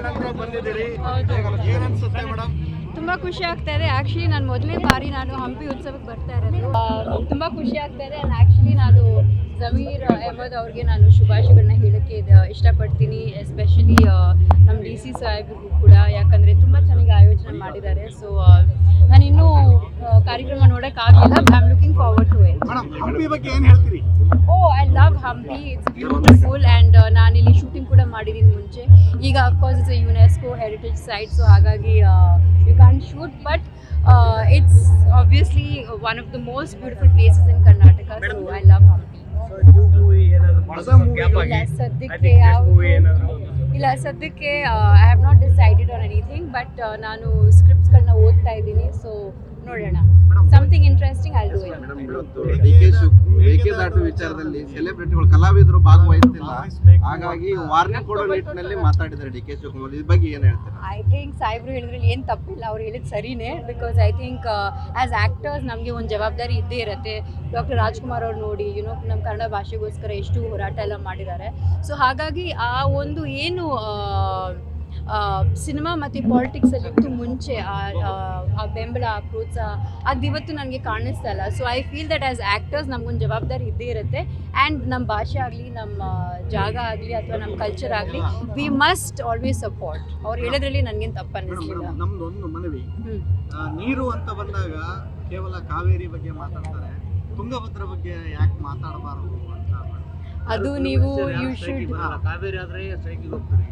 ನಂತರ ಬಂದಿದ್ದೀರಿ, ಏನ್ ಅನ್ಸುತ್ತೆ ಮೇಡಮ್? ತುಂಬ ಖುಷಿ ಆಗ್ತಾ ಇದೆ. ಆ್ಯಕ್ಚುಲಿ ನಾನು ಮೊದಲನೇ ಬಾರಿ ನಾನು ಹಂಪಿ ಉತ್ಸವಕ್ಕೆ ಬರ್ತಾ ಇರೋದು. ತುಂಬ ಖುಷಿ ಆಗ್ತಾ ಇದೆ. ಆ್ಯಂಡ್ ಆ್ಯಕ್ಚುಲಿ ನಾನು ಜಮೀರ್ ಅಹಮದ್ ಅವ್ರಿಗೆ ನಾನು ಶುಭಾಶಯಗಳನ್ನ ಹೇಳೋಕ್ಕೆ ಇಷ್ಟಪಡ್ತೀನಿ. ಎಸ್ಪೆಷಲಿ ನಮ್ಮ DC ಸಾಹೇಬ್ರಿಗೂ ಕೂಡ, ಯಾಕಂದರೆ ತುಂಬ ಚೆನ್ನಾಗಿ ಆಯೋಜನೆ ಮಾಡಿದ್ದಾರೆ. ಸೊ ನಾನು ಇನ್ನೂ ಕಾರ್ಯಕ್ರಮ ನೋಡೋಕ್ಕಾಗಲಿಲ್ಲ. I am looking forward to it. Madam, Hampi ಬಗ್ಗೆ ಏನು ಹೇಳ್ತೀರಿ? I love Hampi. It's beautiful. And ನಾನಿಲ್ಲಿ ಶೂಟಿಂಗ್ ಕೂಡ ಮಾಡಿದ್ದೀನಿ ಮುಂಚೆ. ಈಗ of course it's a UNESCO heritage site, so ಹಾಗಾಗಿ you can't shoot, but it's obviously one of the most beautiful places in Karnataka. So I love Hampi. ಇಲ್ಲ ಸದ್ಯಕ್ಕೆ I have not decided on anything, but ನಾನು ಸ್ಕ್ರಿಪ್ಟ್ಸ್ಗಳನ್ನ ಓದ್ತಾ ಇದ್ದೀನಿ. So ನೋಡೋಣ, something interesting I will do it. Mekedatu ವಿಚಾರದಲ್ಲಿ ಸೆಲೆಬ್ರಿಟಿಗಳು ಕಲಾವಿದರು ಭಾಗವಹಿಸ್ತಿಲ್ಲ, ಹಾಗಾಗಿ warning ಕೊಡೋ ನಿಟ್ಟಿನಲ್ಲಿ ಮಾತಾಡಿದ್ದಾರೆ DK ಶಿವಕುಮಾರ್. ಇದ್ರ ಬಗ್ಗೆ ಏನು ಹೇಳ್ತಾರೆ? ಐ ಥಿಂಕ್ ಸಾಹೇಬ್ರು ಹೇಳಿದ್ರಲ್ಲಿ ಏನು ತಪ್ಪಿಲ್ಲ, ಅವ್ರು ಹೇಳಿದ್ದು ಸರಿನೇ. Because I think as actors ನಮಗೆ ಒಂದು ಜವಾಬ್ದಾರಿ ಇದ್ದೇ ಇರುತ್ತೆ. ಡಾಕ್ಟರ್ ರಾಜ್ಕುಮಾರ್ ಅವ್ರು ನೋಡಿ ನಮ್ಮ ಕನ್ನಡ ಭಾಷೆಗೋಸ್ಕರ ಎಷ್ಟು ಹೋರಾಟ ಎಲ್ಲ ಮಾಡಿದ್ದಾರೆ. ಸೊ ಹಾಗಾಗಿ ಆ ಒಂದು ಏನು ಸಿನಿಮಾ ಮತ್ತು ಪಾಲಿಟಿಕ್ಸಲ್ಲಿತ್ತು ಮುಂಚೆ ಆ ಬೆಂಬಲ, ಆ ಪ್ರೋತ್ಸಾಹ ಅದು ಇವತ್ತು ನನಗೆ ಕಾಣಿಸ್ತಾ ಇಲ್ಲ. So I feel that as actors ನಮಗೊಂದು ಜವಾಬ್ದಾರಿ ಇದ್ದೇ ಇರುತ್ತೆ. ಆ್ಯಂಡ್ ನಮ್ಮ ಭಾಷೆ ಆಗಲಿ, ನಮ್ಮ ಜಾಗ ಆಗಲಿ, ಅಥವಾ ನಮ್ಮ ಕಲ್ಚರ್ ಆಗಲಿ, ವಿ ಮಸ್ಟ್ ಆಲ್ವೇಸ್ ಸಪೋರ್ಟ್. ಅವ್ರು ಹೇಳೋದ್ರಲ್ಲಿ ನನಗೇನು ತಪ್ಪು ಅನ್ನಿಸ್ಲಿಲ್ಲ. ನಮ್ದೊಂದು ಮನವಿ, ನೀರು ಅಂತ ಬಂದಾಗ ಕೇವಲ ಕಾವೇರಿ ಬಗ್ಗೆ ಮಾತಾಡ್ತಾರೆ, ತುಂಗಭದ್ರಾ ಬಗ್ಗೆ ಯಾಕೆ ಮಾತಾಡಬಾರದು ಅಂತ. ಅದು ನೀವು ಯು ಶುಡ್ ಕಾವೇರಿ ಆದ್ರೆ ಸೈಕಿಲ್ ಹೋಗ್ತಾರೆ,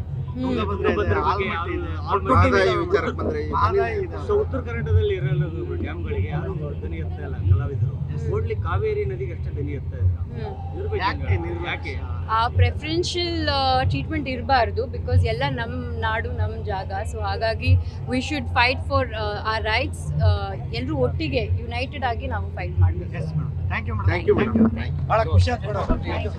ಉತ್ತರ ಕರ್ನಾಟಕದಲ್ಲಿ ಇರಲು ಡ್ಯಾಮ್ಗಳಿಗೆ ಯಾರು ಧ್ವನಿ ಎತ್ತಾ ಇಲ್ಲ ಕಲಾವಿದರು. ಓಡ್ಲಿ ಕಾವೇರಿ ನದಿಗೆ ಅಷ್ಟೇ ಧ್ವನಿ ಎತ್ತಾ ಇಲ್ಲ. ಯಾಕೆ ಆ ಪ್ರೆಫರೆನ್ಷಿಯಲ್ ಟ್ರೀಟ್ಮೆಂಟ್ ಇರಬಾರ್ದು? ಬಿಕಾಸ್ ಎಲ್ಲ ನಮ್ಮ ನಾಡು, ನಮ್ಮ ಜಾಗ. ಸೊ ಹಾಗಾಗಿ we should fight for our rights. ಎಲ್ಲರೂ ಒಟ್ಟಿಗೆ ಯುನೈಟೆಡ್ ಆಗಿ ನಾವು ಫೈಟ್ ಮಾಡಬೇಕು. Thank you madam. ಭಾಳ ಖುಷಿ ಆಯ್ತು ಮೇಡಮ್.